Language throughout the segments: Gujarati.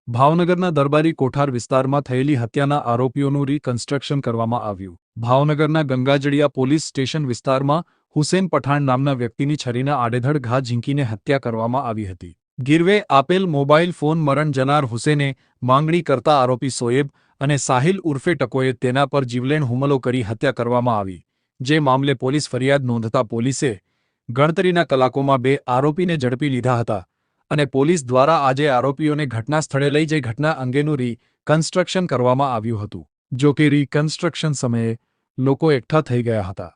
ભાવનગરના દરબારી કોઠાર વિસ્તારમાં થયેલી હત્યાના આરોપીઓનું રિકન્સ્ટ્રક્શન કરવામાં આવ્યું। ભાવનગરના ગંગાજળિયા પોલીસ સ્ટેશન વિસ્તારમાં હુસેન પઠાણ નામના વ્યક્તિની છરીના આડેધડ ઘા ઝીંકીને હત્યા કરવામાં આવી હતી। ગીરવે આપેલ મોબાઈલ ફોન મરણ જનાર હુસેને માંગણી કરતા આરોપી સોએબ અને સાહિલ ઉર્ફે ટકોએ તેના પર જીવલેણ હુમલો કરી હત્યા કરવામાં આવી, જે મામલે પોલીસ ફરિયાદ નોંધતા પોલીસે ગણતરીના કલાકોમાં 2 આરોપીને ઝડપી લીધા હતા અને પોલીસ દ્વારા આજે આરોપીઓને ઘટના સ્થળે લઈ જઈ ઘટના અંગેનું રિકન્સ્ટ્રક્શન કરવામાં આવ્યું હતું। જો કે રિકન્સ્ટ્રક્શન સમયે લોકો એકઠા થઈ ગયા હતા।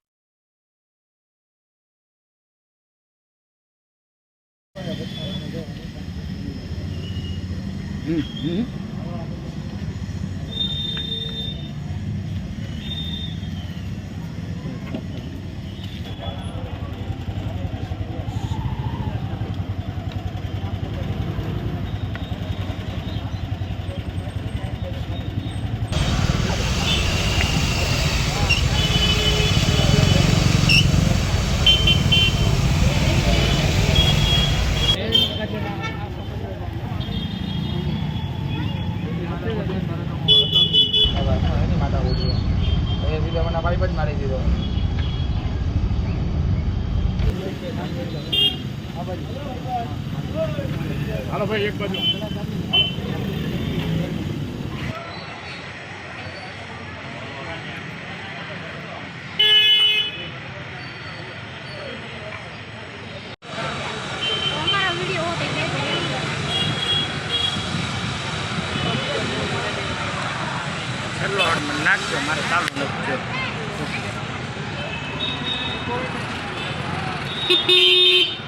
હાલો ભાઈ એક બાજુ છેલ્લો નાખજો મારે ચાલુ નથી।